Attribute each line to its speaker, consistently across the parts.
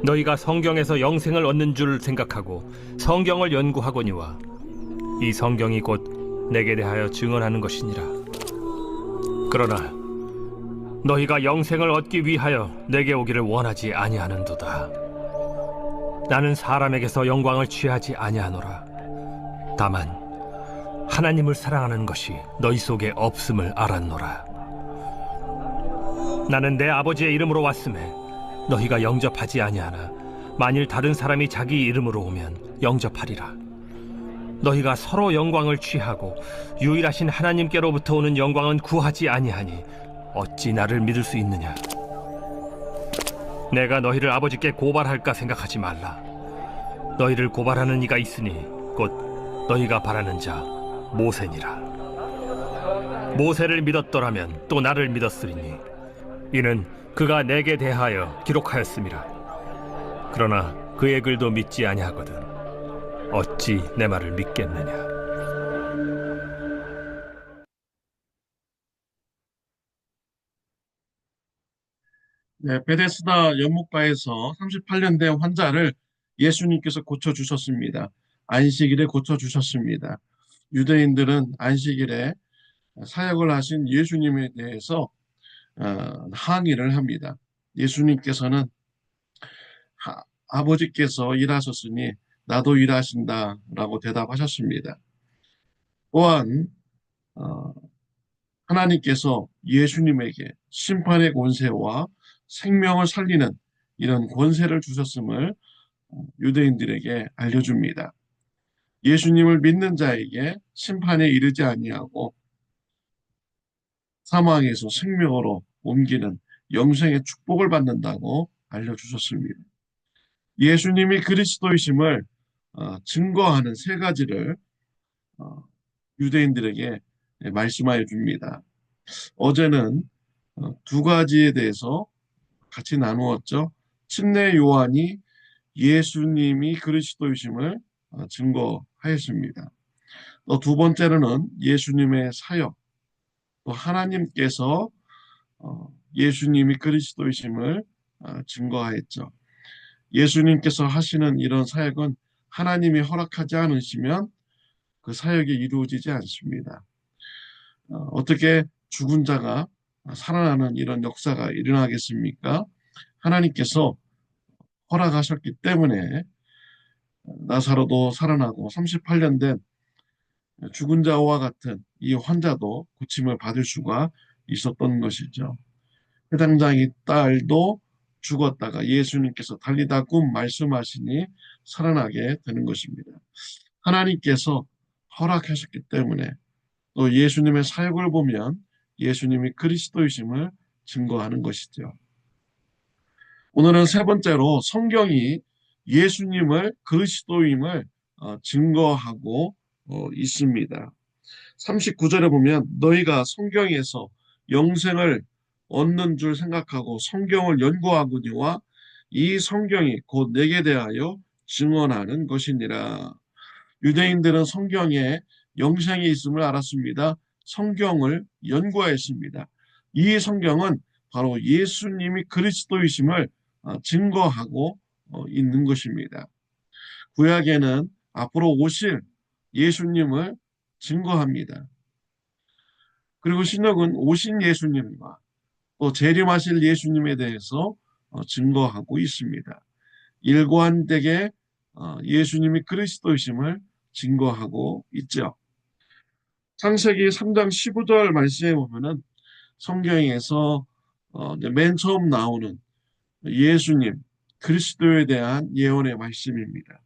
Speaker 1: 너희가 성경에서 영생을 얻는 줄 생각하고 성경을 연구하거니와 이 성경이 곧 내게 대하여 증언하는 것이니라. 그러나 너희가 영생을 얻기 위하여 내게 오기를 원하지 아니하는도다. 나는 사람에게서 영광을 취하지 아니하노라. 다만 하나님을 사랑하는 것이 너희 속에 없음을 알았노라. 나는 내 아버지의 이름으로 왔음에 너희가 영접하지 아니하나 만일 다른 사람이 자기 이름으로 오면 영접하리라. 너희가 서로 영광을 취하고 유일하신 하나님께로부터 오는 영광은 구하지 아니하니 어찌 나를 믿을 수 있느냐? 내가 너희를 아버지께 고발할까 생각하지 말라. 너희를 고발하는 이가 있으니 곧 너희가 바라는 자 모세니라. 모세를 믿었더라면 또 나를 믿었으리니 이는 그가 내게 대하여 기록하였음이라. 그러나 그의 글도 믿지 아니하거든 어찌 내 말을 믿겠느냐?
Speaker 2: 네, 베데스다 연못가에서 38년 된 환자를 예수님께서 고쳐주셨습니다. 안식일에 고쳐주셨습니다. 유대인들은 안식일에 사역을 하신 예수님에 대해서 항의를 합니다. 예수님께서는 아버지께서 일하셨으니 나도 일하신다라고 대답하셨습니다. 또한 하나님께서 예수님에게 심판의 권세와 생명을 살리는 이런 권세를 주셨음을 유대인들에게 알려줍니다. 예수님을 믿는 자에게 심판에 이르지 아니하고 사망에서 생명으로 옮기는 영생의 축복을 받는다고 알려주셨습니다. 예수님이 그리스도이심을 증거하는 세 가지를 유대인들에게 말씀하여 줍니다. 어제는 두 가지에 대해서 같이 나누었죠. 침례 요한이 예수님이 그리스도이심을 증거하였습니다. 또 두 번째로는 예수님의 사역, 또 하나님께서 예수님이 그리스도이심을 증거하였죠. 예수님께서 하시는 이런 사역은 하나님이 허락하지 않으시면 그 사역이 이루어지지 않습니다. 어떻게 죽은 자가 살아나는 이런 역사가 일어나겠습니까? 하나님께서 허락하셨기 때문에 나사로도 살아나고 38년 된 죽은 자와 같은 이 환자도 고침을 받을 수가 있었던 것이죠. 회당장의 딸도 죽었다가 예수님께서 달리다 굼 말씀하시니 살아나게 되는 것입니다. 하나님께서 허락하셨기 때문에 또 예수님의 사역을 보면 예수님이 그리스도이심을 증거하는 것이죠. 오늘은 세 번째로 성경이 예수님을 그리스도임을 증거하고 있습니다. 39절에 보면 너희가 성경에서 영생을 얻는 줄 생각하고 성경을 연구하거니와 이 성경이 곧 내게 대하여 증언하는 것이니라. 유대인들은 성경에 영생이 있음을 알았습니다. 성경을 연구하였습니다. 이 성경은 바로 예수님이 그리스도이심을 증거하고 있는 것입니다. 구약에는 앞으로 오실 예수님을 증거합니다. 그리고 신약은 오신 예수님과 또 재림하실 예수님에 대해서 증거하고 있습니다. 일관되게 예수님이 그리스도이심을 증거하고 있죠. 창세기 3장 15절 말씀에 보면은 성경에서 맨 처음 나오는 예수님, 그리스도에 대한 예언의 말씀입니다.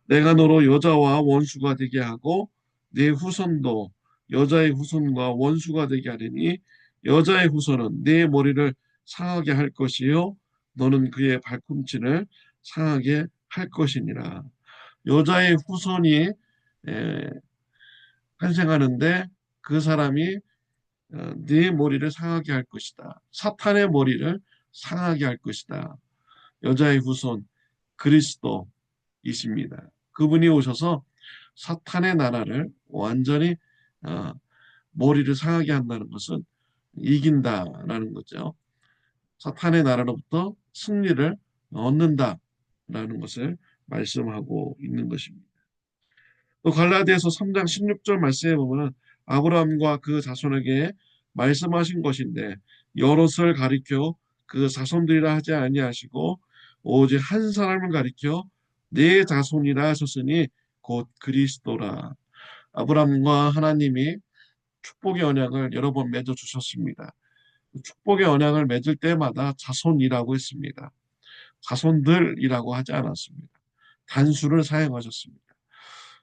Speaker 2: 내가 너로 여자와 원수가 되게 하고 네 후손도 여자의 후손과 원수가 되게 하리니 여자의 후손은 네 머리를 상하게 할 것이요 너는 그의 발꿈치를 상하게 할 것이니라. 여자의 후손이 탄생하는데 그 사람이 네 머리를 상하게 할 것이다. 사탄의 머리를 상하게 할 것이다. 여자의 후손 그리스도이십니다. 그분이 오셔서 사탄의 나라를 완전히 머리를 상하게 한다는 것은 이긴다라는 거죠. 사탄의 나라로부터 승리를 얻는다라는 것을 말씀하고 있는 것입니다. 또 갈라디아서 3장 16절 말씀에 보면은 아브라함과 그 자손에게 말씀하신 것인데 여럿을 가리켜 그 자손들이라 하지 아니하시고 오직 한 사람을 가리켜 네 자손이라 하셨으니 곧 그리스도라. 아브라함과 하나님이 축복의 언약을 여러 번 맺어 주셨습니다. 축복의 언약을 맺을 때마다 자손이라고 했습니다. 자손들이라고 하지 않았습니다. 단수를 사용하셨습니다.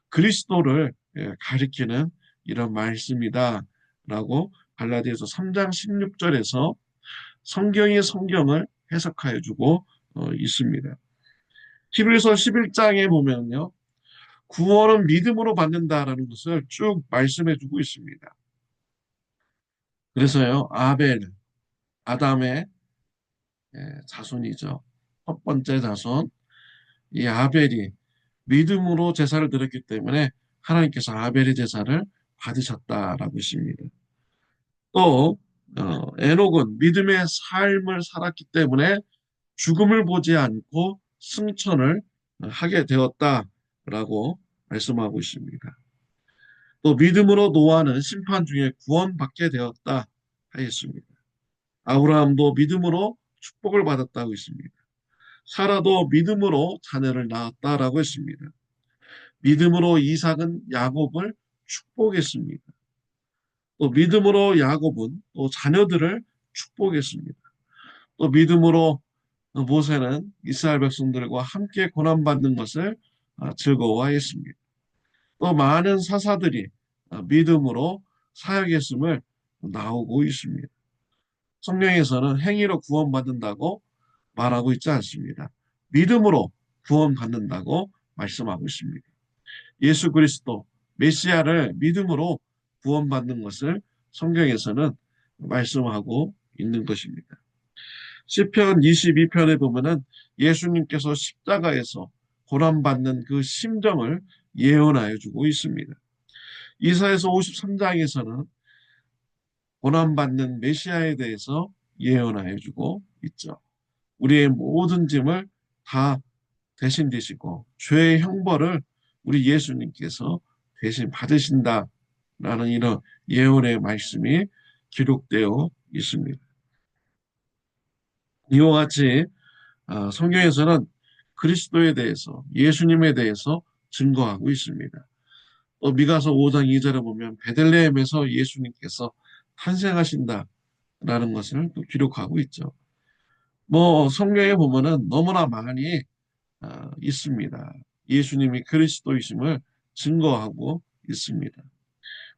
Speaker 2: 그리스도를 가리키는 이런 말씀이다라고 갈라디아서 3장 16절에서 성경이 성경을 해석하여 주고 있습니다. 히브리서 11장에 보면요. 구원은 믿음으로 받는다라는 것을 쭉 말씀해 주고 있습니다. 그래서요. 아담의 자손이죠. 첫 번째 자손, 이 아벨이 믿음으로 제사를 드렸기 때문에 하나님께서 아벨의 제사를 받으셨다라고 했습니다. 또 에녹은 믿음의 삶을 살았기 때문에 죽음을 보지 않고 승천을 하게 되었다라고 말씀하고 있습니다. 또 믿음으로 노아는 심판 중에 구원받게 되었다 하였습니다. 아브라함도 믿음으로 축복을 받았다고 했습니다. 사라도 믿음으로 자녀를 낳았다라고 했습니다. 믿음으로 이삭은 야곱을 축복했습니다. 또 믿음으로 야곱은 또 자녀들을 축복했습니다. 또 믿음으로 모세는 이스라엘 백성들과 함께 고난받는 것을 즐거워했습니다. 또 많은 사사들이 믿음으로 사역했음을 나오고 있습니다. 성경에서는 행위로 구원받는다고 말하고 있지 않습니다. 믿음으로 구원받는다고 말씀하고 있습니다. 예수 그리스도 메시아를 믿음으로 구원받는 것을 성경에서는 말씀하고 있는 것입니다. 시편 22편에 보면은 예수님께서 십자가에서 고난받는 그 심정을 예언하여 주고 있습니다. 이사야서 53장에서는 고난받는 메시아에 대해서 예언하여 주고 있죠. 우리의 모든 짐을 다 대신 지시고 죄의 형벌을 우리 예수님께서 대신 받으신다라는 이런 예언의 말씀이 기록되어 있습니다. 이와 같이 성경에서는 그리스도에 대해서 예수님에 대해서 증거하고 있습니다. 또 미가서 5장 2절에 보면 베들레헴에서 예수님께서 탄생하신다라는 것을 또 기록하고 있죠. 뭐 성경에 보면은 너무나 많이 있습니다. 예수님이 그리스도이심을 증거하고 있습니다.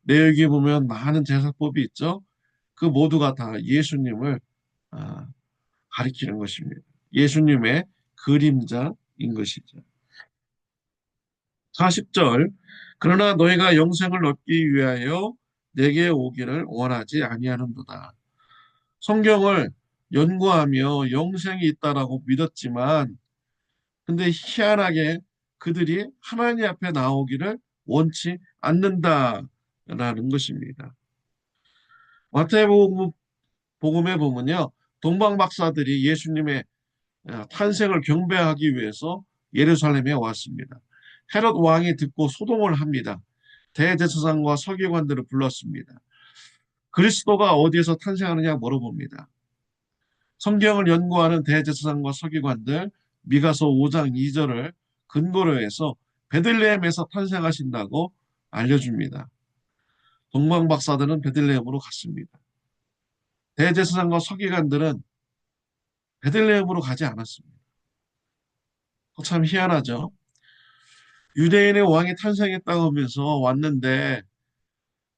Speaker 2: 내역에 보면 많은 제사법이 있죠. 그 모두가 다 예수님을 가리키는 것입니다. 예수님의 그림자인 것이죠. 40절 그러나 너희가 영생을 얻기 위하여 내게 오기를 원하지 아니하는도다. 성경을 연구하며 영생이 있다라고 믿었지만 근데 희한하게 그들이 하나님 앞에 나오기를 원치 않는다라는 것입니다. 마태복음에 보면요. 동방 박사들이 예수님의 탄생을 경배하기 위해서 예루살렘에 왔습니다. 헤롯 왕이 듣고 소동을 합니다. 대제사장과 서기관들을 불렀습니다. 그리스도가 어디에서 탄생하느냐 물어봅니다. 성경을 연구하는 대제사장과 서기관들 미가서 5장 2절을 근거로 해서 베들레헴에서 탄생하신다고 알려줍니다. 동방 박사들은 베들레헴으로 갔습니다. 대제사장과 서기관들은 베들레헴으로 가지 않았습니다. 참 희한하죠. 유대인의 왕이 탄생했다고 하면서 왔는데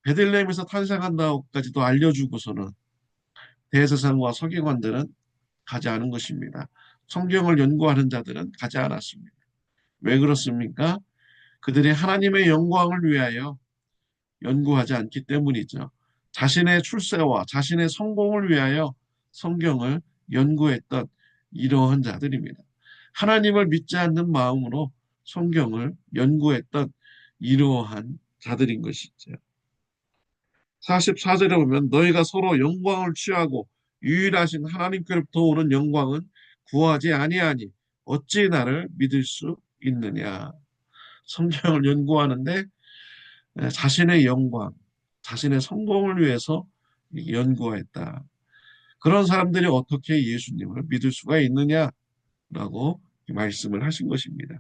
Speaker 2: 베들레헴에서 탄생한다고까지도 알려주고서는 대제사장과 서기관들은 가지 않은 것입니다. 성경을 연구하는 자들은 가지 않았습니다. 왜 그렇습니까? 그들이 하나님의 영광을 위하여 연구하지 않기 때문이죠. 자신의 출세와 자신의 성공을 위하여 성경을 연구했던 이러한 자들입니다. 하나님을 믿지 않는 마음으로 성경을 연구했던 이러한 자들인 것이죠. 44절에 보면 너희가 서로 영광을 취하고 유일하신 하나님께로부터 오는 영광은 구하지 아니하니 어찌 나를 믿을 수 있느냐. 성경을 연구하는데 자신의 영광, 자신의 성공을 위해서 연구했다. 그런 사람들이 어떻게 예수님을 믿을 수가 있느냐라고 말씀을 하신 것입니다.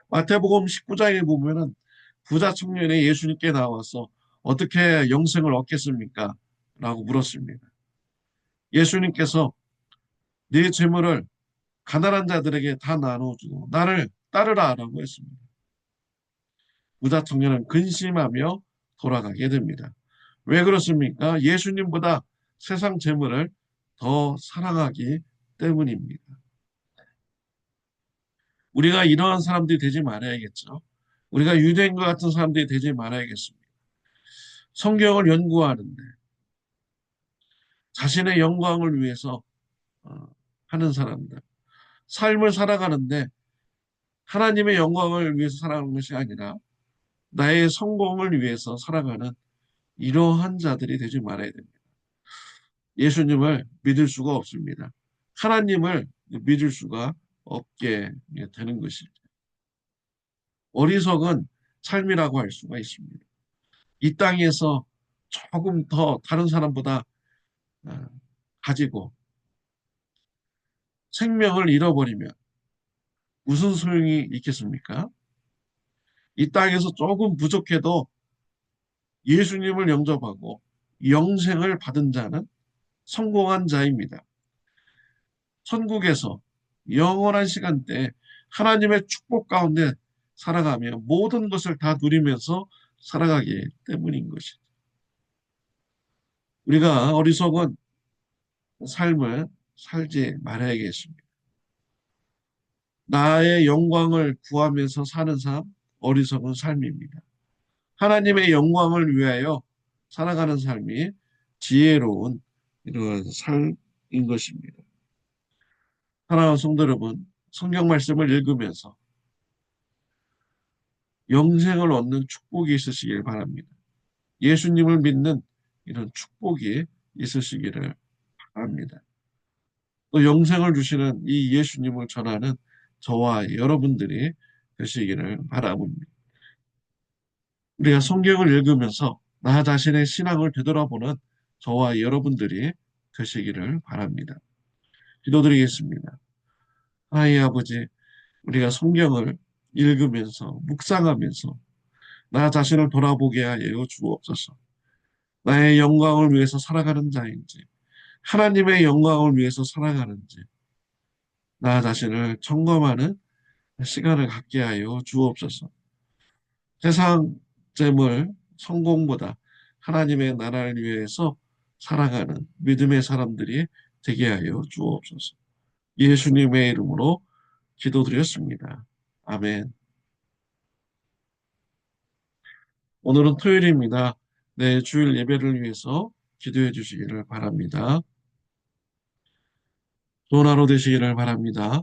Speaker 2: 마태복음 19장에 보면은 부자 청년이 예수님께 나와서 어떻게 영생을 얻겠습니까? 라고 물었습니다. 예수님께서 네 재물을 가난한 자들에게 다 나눠주고 나를 따르라 라고 했습니다. 부자 청년은 근심하며 돌아가게 됩니다. 왜 그렇습니까? 예수님보다 세상 재물을 더 사랑하기 때문입니다. 우리가 이러한 사람들이 되지 말아야겠죠. 우리가 유대인과 같은 사람들이 되지 말아야겠습니다. 성경을 연구하는데 자신의 영광을 위해서 하는 사람들, 삶을 살아가는데 하나님의 영광을 위해서 살아가는 것이 아니라 나의 성공을 위해서 살아가는 이러한 자들이 되지 말아야 됩니다. 예수님을 믿을 수가 없습니다. 하나님을 믿을 수가 없게 되는 것이죠. 어리석은 삶이라고 할 수가 있습니다. 이 땅에서 조금 더 다른 사람보다 어, 가지고 생명을 잃어버리면 무슨 소용이 있겠습니까? 이 땅에서 조금 부족해도 예수님을 영접하고 영생을 받은 자는 성공한 자입니다. 천국에서 영원한 시간대에 하나님의 축복 가운데 살아가며 모든 것을 다 누리면서 살아가기 때문인 것이죠. 우리가 어리석은 삶을 살지 말아야겠습니다. 나의 영광을 구하면서 사는 삶, 어리석은 삶입니다. 하나님의 영광을 위하여 살아가는 삶이 지혜로운 이러한 삶인 것입니다. 사랑하는 성도 여러분, 성경 말씀을 읽으면서 영생을 얻는 축복이 있으시길 바랍니다. 예수님을 믿는 이런 축복이 있으시기를 바랍니다. 또 영생을 주시는 이 예수님을 전하는 저와 여러분들이 되시기를 바라봅니다. 우리가 성경을 읽으면서 나 자신의 신앙을 되돌아보는 저와 여러분들이 되시기를 바랍니다. 기도드리겠습니다. 하나님 아버지, 우리가 성경을 읽으면서 묵상하면서 나 자신을 돌아보게 하여 주옵소서. 나의 영광을 위해서 살아가는 자인지 하나님의 영광을 위해서 살아가는지 나 자신을 점검하는 시간을 갖게 하여 주옵소서. 세상 재물, 성공보다 하나님의 나라를 위해서 살아가는 믿음의 사람들이 되게 하여 주옵소서. 예수님의 이름으로 기도드렸습니다. 아멘. 오늘은 토요일입니다. 내 주일 예배를 위해서 기도해 주시기를 바랍니다. 좋은 하루 되시기를 바랍니다.